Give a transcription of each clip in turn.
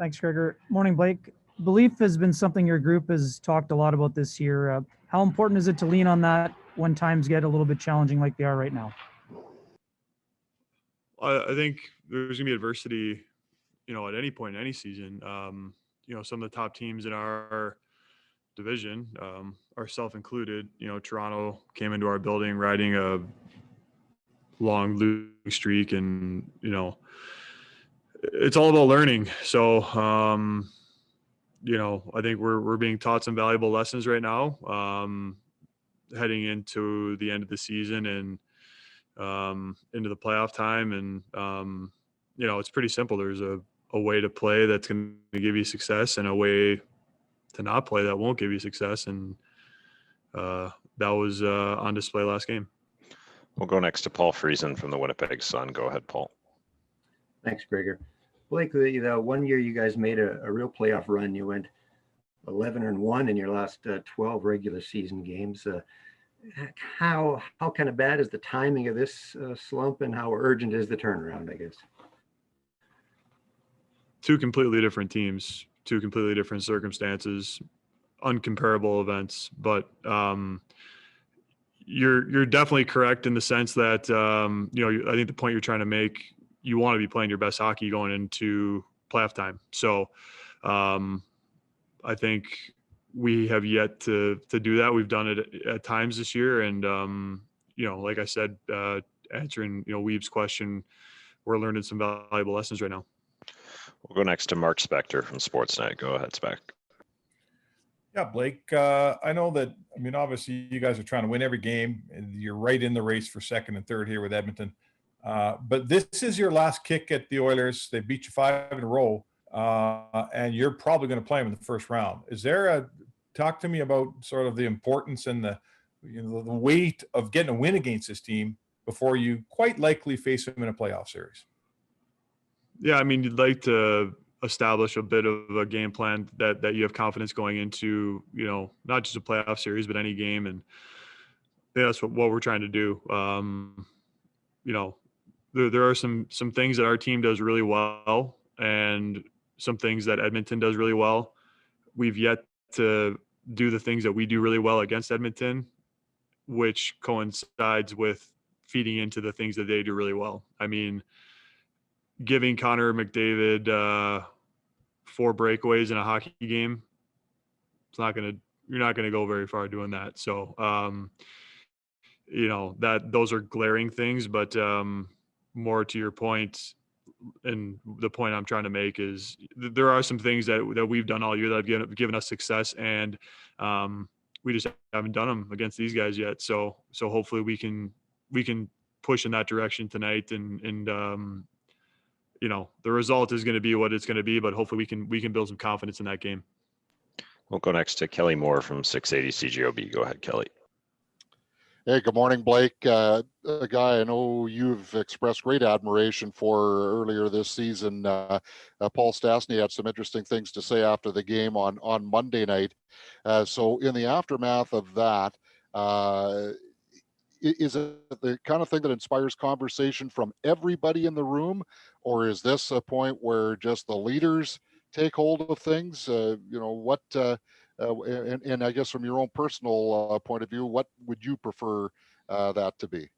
Thanks, Gregor. Morning, Blake. Belief has been something your group has talked a lot about this year. How important is it to lean on that when times get a little bit challenging like they are right now? I think there's going to be adversity, at any point in any season. Some of the top teams in our division, ourselves included, Toronto came into our building riding a long losing streak, and, it's all about learning. So, I think we're being taught some valuable lessons right now, heading into the end of the season and into the playoff time. And, it's pretty simple. There's a way to play that's going to give you success and a way to not play that won't give you success. And that was on display last game. We'll go next to Paul Friesen from the Winnipeg Sun. Go ahead, Paul. Thanks, Gregor. Blake, the 1 year you guys made a real playoff run. You went 11-1 in your last 12 regular season games. How kind of bad is the timing of this slump, and how urgent is the turnaround, I guess? Two completely different teams, two completely different circumstances, uncomparable events. But you're definitely correct in the sense that I think the point you're trying to make, you want to be playing your best hockey going into playoff time. So I think we have yet to do that. We've done it at times this year, and like I said, answering Weeb's question, we're learning some valuable lessons right now. We'll go next to Mark Spector from Sportsnet. Go ahead, Spec. Yeah, Blake, I know that, obviously you guys are trying to win every game, and you're right in the race for second and third here with Edmonton. But this is your last kick at the Oilers. They beat you 5 in a row, and you're probably going to play them in the first round. Talk to me about sort of the importance and the weight of getting a win against this team before you quite likely face them in a playoff series. Yeah, you'd like to establish a bit of a game plan that you have confidence going into, not just a playoff series, but any game. And that's what we're trying to do. There are some things that our team does really well and some things that Edmonton does really well. We've yet to do the things that we do really well against Edmonton, which coincides with feeding into the things that they do really well. Giving Connor McDavid 4 breakaways in a hockey game, you're not gonna go very far doing that. So those are glaring things, but more to your point, and the point I'm trying to make is there are some things that we've done all year that have given us success, and we just haven't done them against these guys yet. So hopefully we can push in that direction tonight, and the result is going to be what it's going to be, but hopefully we can build some confidence in that game. We'll go next to Kelly Moore from 680 CGOB. Go ahead, Kelly. Hey, good morning, Blake. A guy I know you've expressed great admiration for earlier this season. Paul Stastny had some interesting things to say after the game on Monday night. So in the aftermath of that, is it the kind of thing that inspires conversation from everybody in the room, or is this a point where just the leaders take hold of things? And I guess from your own personal point of view, what would you prefer that to be?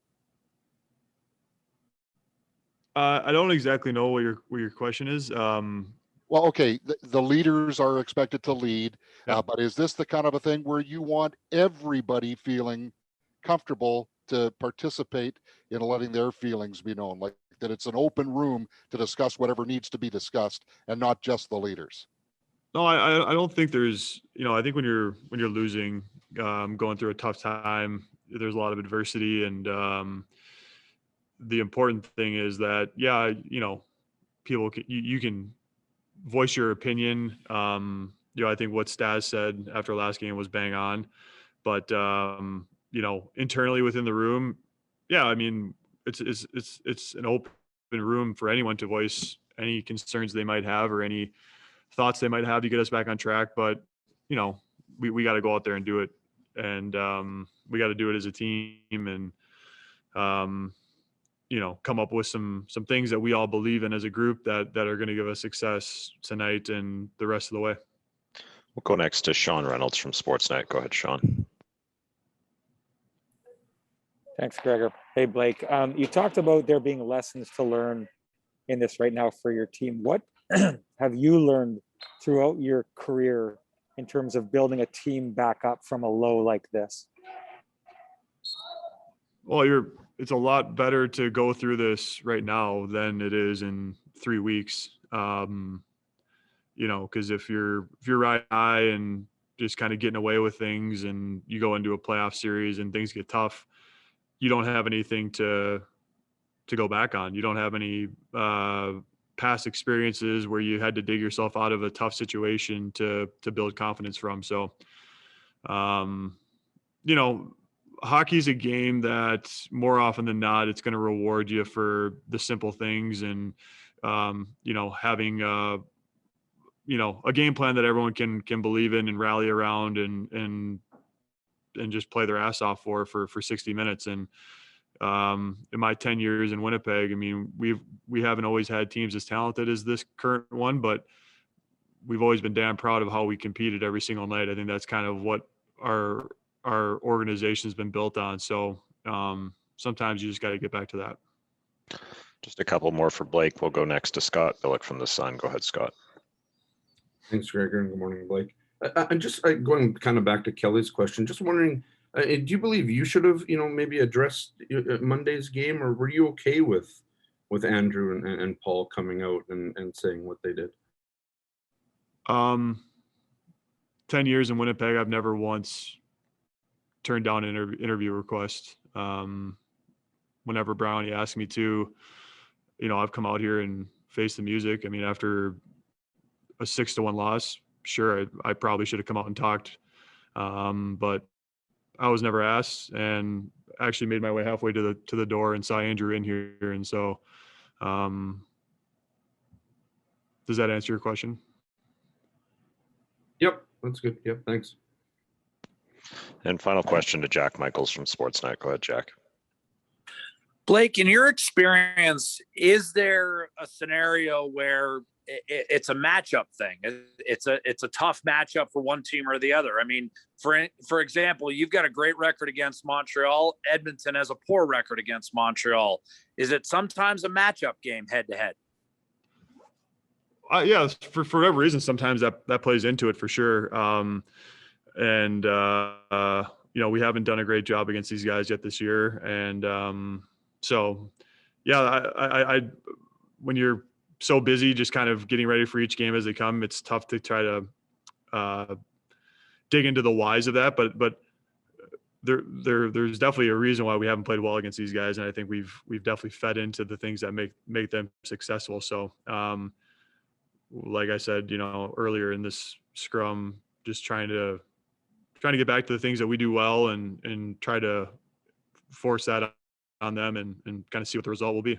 I don't exactly know what your question is. Well, okay, the leaders are expected to lead, Yeah. But is this the kind of a thing where you want everybody feeling comfortable to participate in letting their feelings be known, like that it's an open room to discuss whatever needs to be discussed and not just the leaders? No, I don't think there's, I think when you're losing, going through a tough time, there's a lot of adversity, and the important thing is that, people you can voice your opinion. I think what Stas said after last game was bang on, but internally within the room, it's an open room for anyone to voice any concerns they might have or any thoughts they might have to get us back on track. But we got to go out there and do it, and we got to do it as a team. And come up with some things that we all believe in as a group that are going to give us success tonight and the rest of the way. We'll go next to Sean Reynolds from Sportsnet. Go ahead, Sean. Thanks, Gregor. Hey, Blake. You talked about there being lessons to learn in this right now for your team. What have you learned throughout your career in terms of building a team back up from a low like this? Well, it's a lot better to go through this right now than it is in 3 weeks. Because if you're riding high and just kind of getting away with things, and you go into a playoff series and things get tough, you don't have anything to go back on. You don't have any past experiences where you had to dig yourself out of a tough situation to build confidence from. So, hockey's a game that more often than not, it's going to reward you for the simple things, and having a game plan that everyone can believe in and rally around and just play their ass off for 60 minutes. And in my 10 years in Winnipeg, I mean, we haven't always had teams as talented as this current one, but we've always been damn proud of how we competed every single night. I think that's kind of what our organization has been built on. So sometimes you just got to get back to that. Just a couple more for Blake. We'll go next to Scott Billick from the Sun. Go ahead, Scott. Thanks, Gregor, and good morning, Blake. I'm just going kind of back to Kelly's question. Just wondering, do you believe you should have, maybe addressed Monday's game, or were you okay with Andrew and Paul coming out and saying what they did? 10 years in Winnipeg, I've never once turned down an interview request. Whenever Brownie asked me to, I've come out here and faced the music. I mean, after a 6-1 loss, sure, I probably should have come out and talked. But I was never asked, and actually made my way halfway to the door and saw Andrew in here. And so, does that answer your question? Yep, that's good. Yep, thanks. And final question to Jack Michaels from Sportsnet. Go ahead, Jack. Blake, in your experience, is there a scenario where it's a matchup thing? It's a tough matchup for one team or the other. I mean, for example, you've got a great record against Montreal. Edmonton has a poor record against Montreal. Is it sometimes a matchup game head to head? Yeah, for whatever reason, sometimes that plays into it for sure. We haven't done a great job against these guys yet this year. And so, yeah, I when you're so busy just kind of getting ready for each game as they come, it's tough to try to dig into the whys of that. But there's definitely a reason why we haven't played well against these guys, and I think we've definitely fed into the things that make them successful. So, like I said, earlier in this scrum, just trying to get back to the things that we do well and try to force that on them and kind of see what the result will be.